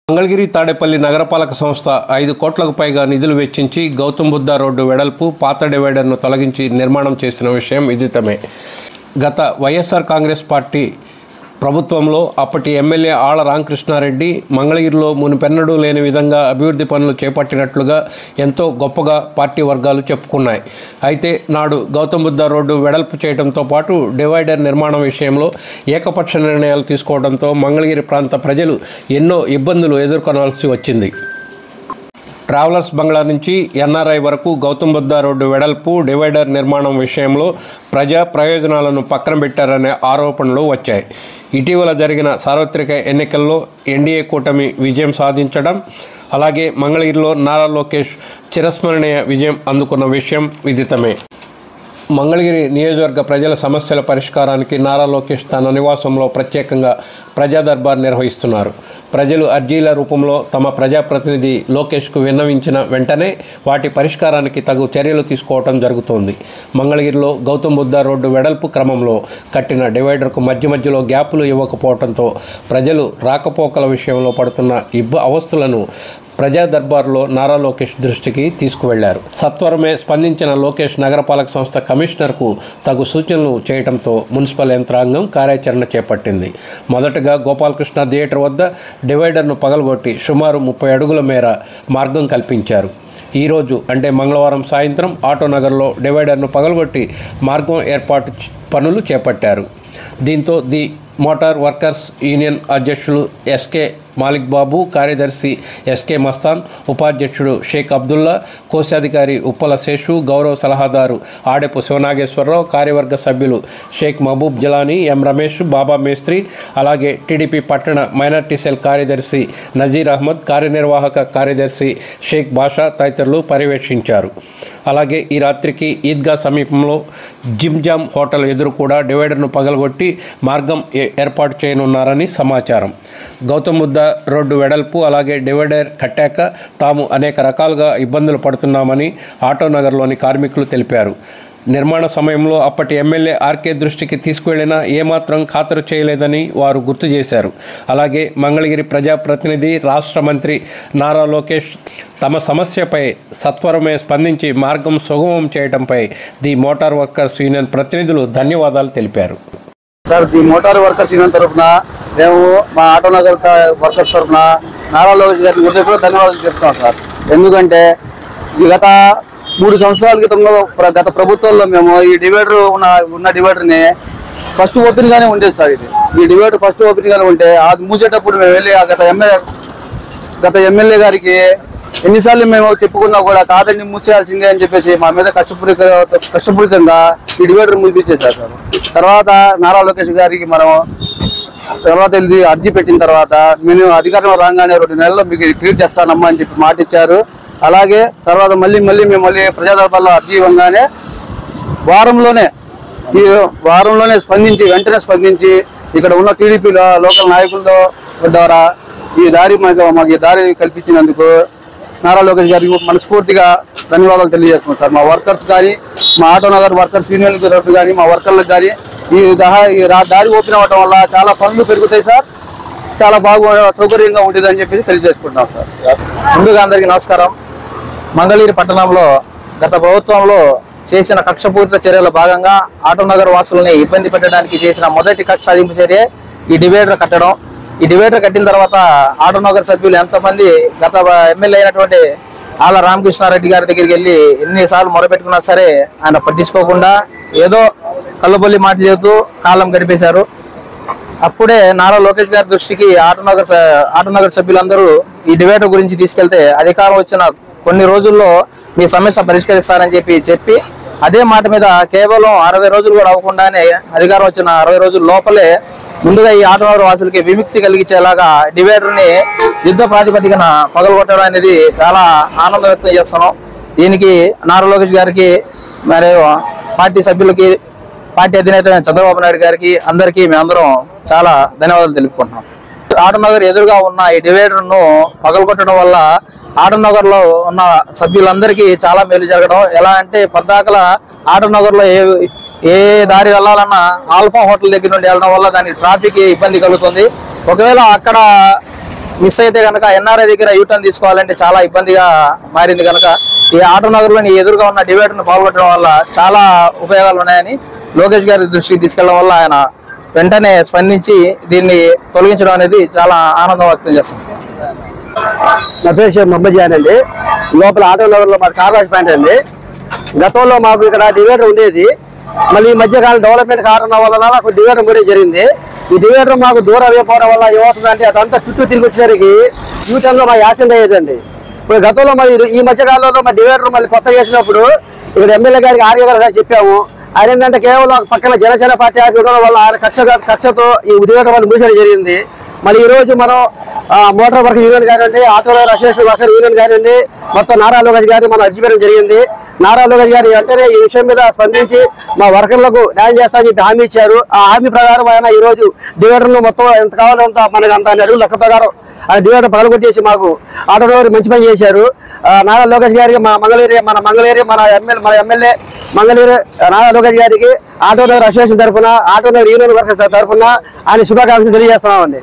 మంగళగిరి తాడేపల్లి నగరపాలక సంస్థ 5 కోట్లకు పైగా నిధులు వెచ్చించి గౌతమ్ బుద్ధ రోడ్డు వెడల్పు పాత డివైడర్ను తొలగించి నిర్మాణం చేసిన విషయం విదితమే. గత వైఎస్ఆర్ కాంగ్రెస్ పార్టీ ప్రభుత్వంలో అప్పటి ఎమ్మెల్యే ఆళ్ల రామకృష్ణారెడ్డి మంగళగిరిలో మునుపెన్నడూ లేని విధంగా అభివృద్ధి పనులు చేపట్టినట్లుగా ఎంతో గొప్పగా పార్టీ వర్గాలు చెప్పుకున్నాయి. అయితే నాడు గౌతమ్ బుద్ధ రోడ్డు వెడల్పు చేయడంతో పాటు డివైడర్ నిర్మాణం విషయంలో ఏకపక్ష నిర్ణయాలు తీసుకోవడంతో మంగళగిరి ప్రాంత ప్రజలు ఎన్నో ఇబ్బందులు ఎదుర్కొనవలసి వచ్చింది. ట్రావెలర్స్ బంగ్లా నుంచి ఎన్ఆర్ఐ వరకు గౌతమ్ బుద్ధ రోడ్డు వెడల్పు డివైడర్ నిర్మాణం విషయంలో ప్రజా ప్రయోజనాలను పక్కన పెట్టారనే ఆరోపణలు వచ్చాయి. ఇటీవల జరిగిన సార్వత్రిక ఎన్నికల్లో ఎన్డీఏ కూటమి విజయం సాధించడం, అలాగే మంగళగిరిలో నారా లోకేష్ చిరస్మరణీయ విజయం అందుకున్న విషయం విదితమే. మంగళగిరి నియోజకవర్గ ప్రజల సమస్యల పరిష్కారానికి నారా లోకేష్ తన నివాసంలో ప్రత్యేకంగా ప్రజా దర్బార్ నిర్వహిస్తున్నారు. ప్రజలు అర్జీల రూపంలో తమ ప్రజాప్రతినిధి లోకేష్కు విన్నవించిన వెంటనే వాటి పరిష్కారానికి తగు చర్యలు తీసుకోవడం జరుగుతోంది. మంగళగిరిలో గౌతమ్ బుద్ధ రోడ్డు వెడల్పు క్రమంలో కట్టిన డివైడర్కు మధ్యలో గ్యాపులు ఇవ్వకపోవడంతో ప్రజలు రాకపోకల విషయంలో పడుతున్న అవస్థలను ప్రజా దర్బార్లో నారా లోకేష్ దృష్టికి తీసుకువెళ్లారు. సత్వరమే స్పందించిన లోకేష్ నగరపాలక సంస్థ కమిషనర్కు తగు సూచనలు చేయడంతో మున్సిపల్ యంత్రాంగం కార్యాచరణ చేపట్టింది. మొదటగా గోపాలకృష్ణ థియేటర్ వద్ద డివైడర్ను పగలగొట్టి సుమారు 30 అడుగుల మేర మార్గం కల్పించారు. ఈరోజు అంటే మంగళవారం సాయంత్రం ఆటోనగర్లో డివైడర్ను పగలగొట్టి మార్గం ఏర్పాటు పనులు చేపట్టారు. దీంతో ది మోటార్ వర్కర్స్ యూనియన్ అధ్యక్షులు ఎస్కే మాలిక్ బాబు, కార్యదర్శి ఎస్కే మస్తాన్, ఉపాధ్యక్షుడు షేక్ అబ్దుల్లా, కోశాధికారి ఉప్పల శేషు, గౌరవ సలహాదారు ఆడెపు శివనాగేశ్వరరావు, కార్యవర్గ సభ్యులు షేక్ మహబూబ్ జలానీ, ఎం రమేష్, బాబా మేస్త్రి, అలాగే టీడీపీ పట్టణ మైనార్టీ సెల్ కార్యదర్శి నజీర్ అహ్మద్, కార్యనిర్వాహక కార్యదర్శి షేక్ బాషా తదితరులు పర్యవేక్షించారు. అలాగే ఈ రాత్రికి ఈద్గా సమీపంలో జిమ్ జామ్ హోటల్ ఎదురు కూడా డివైడర్ను పగలగొట్టి మార్గం ఏర్పాటు చేయనున్నారని సమాచారం. గౌతమ్ బుద్ధ రోడ్డు వెడల్పు అలాగే డివైడర్ కట్టాక తాము అనేక రకాలుగా ఇబ్బందులు పడుతున్నామని ఆటోనగర్లోని కార్మికులు తెలిపారు. నిర్మాణ సమయంలో అప్పటి ఎమ్మెల్యే ఆర్కే దృష్టికి తీసుకువెళ్లినా ఏమాత్రం ఖాతరు చేయలేదని వారు గుర్తు చేశారు. అలాగే మంగళగిరి ప్రజాప్రతినిధి రాష్ట్ర మంత్రి నారా లోకేష్ తమ సమస్యపై సత్వరమే స్పందించి మార్గం సుగమం చేయడంపై ది మోటార్ వర్కర్స్ యూనియన్ ప్రతినిధులు ధన్యవాదాలు తెలిపారు. Sir, the motor workers union తరఫున మేము మా ఆటోనగర్ వర్కర్స్ తరఫున నారా లోకేష్ గారికి కూడా ధన్యవాదాలు చెప్తున్నాం సార్. ఎందుకంటే గత 3 సంవత్సరాల క్రితంలో గత ప్రభుత్వంలో మేము ఈ డివైడర్ ఉన్న డివైడర్ని ఫస్ట్ ఓపెన్ గానే ఉండేది సార్. ఈ డివైడర్ ఫస్ట్ ఓపెన్ గానే ఉంటే అది మూసేటప్పుడు మేము వెళ్ళి గత ఎమ్మెల్యే గారికి ఎన్నిసార్లు మేము చెప్పుకున్నా కూడా కాదండి మూసేయాల్సిందే అని చెప్పేసి మా మీద కష్టపూరితంగా ఈ డివైడర్ మూసేసారు సార్. తర్వాత నారా లోకేష్ గారికి మనం తర్వాత వెళ్ళి అర్జీ పెట్టిన తర్వాత మేము అధికారంలో రాగానే 2 నెలల్లో మీకు క్లియర్ చేస్తానమ్మా అని చెప్పి మాట ఇచ్చారు. అలాగే తర్వాత మళ్ళీ మేము ప్రజా దర్బార్లో అర్జీ ఇవ్వగానే వారంలోనే వెంటనే స్పందించి ఇక్కడ ఉన్న టీడీపీ లోకల్ నాయకుల ద్వారా మాకు ఈ దారి కల్పించినందుకు నారా లోకేష్ గారికి మనస్ఫూర్తిగా ధన్యవాదాలు తెలియజేస్తున్నాం సార్. మా వర్కర్స్ కానీ, మా ఆటోనగర్ వర్కర్స్ యూనియన్ తరఫు కానీ, మా వర్కర్లకు కానీ ఈ దారి ఓపెన్ అవ్వడం వల్ల చాలా పనులు పెరుగుతాయి సార్. చాలా సౌకర్యంగా ఉంటుంది అని చెప్పేసి తెలియజేసుకుంటున్నాం సార్. ముందుగా అందరికీ నమస్కారం. మంగళగిరి పట్టణంలో గత ప్రభుత్వంలో చేసిన కక్షపూరిత చర్యల భాగంగా ఆటోనగర్ వాసులని ఇబ్బంది పెట్టడానికి చేసిన మొదటి కక్ష సాధింపు చర్య ఈ డివైడర్ కట్టడం. ఈ డివైడర్ కట్టిన తర్వాత ఆటోనగర్ సభ్యులు ఎంతమంది గత ఎమ్మెల్యే అయినటువంటి ఆళ్ల రామకృష్ణారెడ్డి గారి దగ్గరికి వెళ్ళి ఎన్నిసార్లు మొరపెట్టుకున్నా సరే ఆయన పట్టించుకోకుండా ఏదో కళ్ళబొల్లి మాట చెబుతూ కాలం గడిపేశారు. అప్పుడే నారా లోకేష్ గారి దృష్టికి ఆటోనగర్ సభ్యులందరూ ఈ డివైడర్ గురించి తీసుకెళ్తే అధికారం వచ్చిన కొన్ని రోజుల్లో మీ సమస్య పరిష్కరిస్తారని చెప్పి అదే మాట మీద కేవలం 60 రోజులు కూడా అవ్వకుండానే అధికారం వచ్చిన 60 రోజుల లోపలే ముందుగా ఈ ఆటోనగర్ వాసులకి విముక్తి కలిగించేలాగా డివైడర్ని యుద్ధ ప్రాతిపదికన పగలగొట్టడం అనేది చాలా ఆనందం వ్యక్తం చేస్తున్నాం. దీనికి నారా లోకేష్ గారికి మరియు పార్టీ సభ్యులకి, పార్టీ అధినేత చంద్రబాబు నాయుడు గారికి అందరికీ మేమందరం చాలా ధన్యవాదాలు తెలుపుకుంటున్నాం. ఆటోనగర్ ఎదురుగా ఉన్న ఈ డివైడర్ను పగలగొట్టడం వల్ల ఆటోనగర్ లో ఉన్న సభ్యులందరికీ చాలా మేలు జరగడం. ఎలా అంటే పద్దాకల ఆటోనగర్ లో ఏ దారి వెళ్ళాలన్నా ఆల్ఫా హోటల్ దగ్గర నుండి వెళ్ళడం వల్ల దానికి ట్రాఫిక్ ఇబ్బంది కలుగుతుంది. ఒకవేళ అక్కడ మిస్ అయితే కనుక ఎన్ఆర్ఐ దగ్గర యూటర్న్ తీసుకోవాలంటే చాలా ఇబ్బందిగా మారింది. కనుక ఈ ఆటో నగర్లోని ఎదురుగా ఉన్న డివైడర్ను పాల్గొట్టడం వల్ల చాలా ఉపయోగాలు ఉన్నాయని లోకేష్ గారి దృష్టికి తీసుకెళ్లడం వల్ల ఆయన వెంటనే స్పందించి దీన్ని తొలగించడం అనేది చాలా ఆనందం వ్యక్తం చేస్తుంది. నా పేరు షేక్ మొహమ్మద్ జాన్ అండి. లోపల ఆటో నగర్లో మాది కార్రాజ్ పాయింట్ అండి. గతంలో మాకు ఇక్కడ డివైడర్ ఉండేది. మళ్ళీ ఈ మధ్యకాలం డెవలప్మెంట్ కారణం వల్ల నాకు డివైడర్ కూడా జరిగింది. ఈ డివైడర్ మాకు దూరం అయిపోవడం వల్ల ఏమవుతుందంటే అదంతా చుట్టూ తిరిగి వచ్చేసరికి ఫ్యూచర్లో మాకు యాక్సిడెంట్ అయ్యేదండి. ఇప్పుడు గతంలో మరి ఈ మధ్యకాలంలో మా డివైడర్ మళ్ళీ కొత్తగా చేసినప్పుడు ఇక్కడ ఎమ్మెల్యే గారికి ఆర్య గారు చెప్పాము. ఆయన ఏంటంటే కేవలం పక్కన జనసేన పార్టీ ఉండడం వల్ల ఆయన కక్షతో ఈ డివైడర్ వాళ్ళు మూసేయడం జరిగింది. మళ్ళీ ఈ రోజు మనం మోటార్ వర్క్ యూనియన్ కానివ్వండి, ఆటో అసోసియేషన్ వర్కర్ యూనియన్ కానివ్వండి, మొత్తం నారా లోకేష్ గారిని మనం అర్జీ పెట్టడం జరిగింది. నారా లోకేష్ గారు వెంటనే ఈ విషయం మీద స్పందించి మా వర్కర్లకు న్యాయం చేస్తామని చెప్పి హామీ ఇచ్చారు. ఆ హామీ ప్రకారం ఆయన ఈ రోజు డివైడర్ను మొత్తం ఎంత కావాలో అంత మనకి అంత అడుగు లెక్క ప్రకారం ఆయన డివైడర్ పగలగొట్టేసి మాకు ఆటో డ్రైవర్ మంచి పని చేశారు. నారా లోకేష్ గారికి మన ఎమ్మెల్యే మంగళగిరి నారా లోకేష్ గారికి ఆటో డ్రైవర్ అసోసియేషన్ తరఫున, ఆటో డ్రైవర్ యూనియన్ వర్కర్స్ తరఫున ఆయన శుభాకాంక్షలు తెలియజేస్తున్నామండి.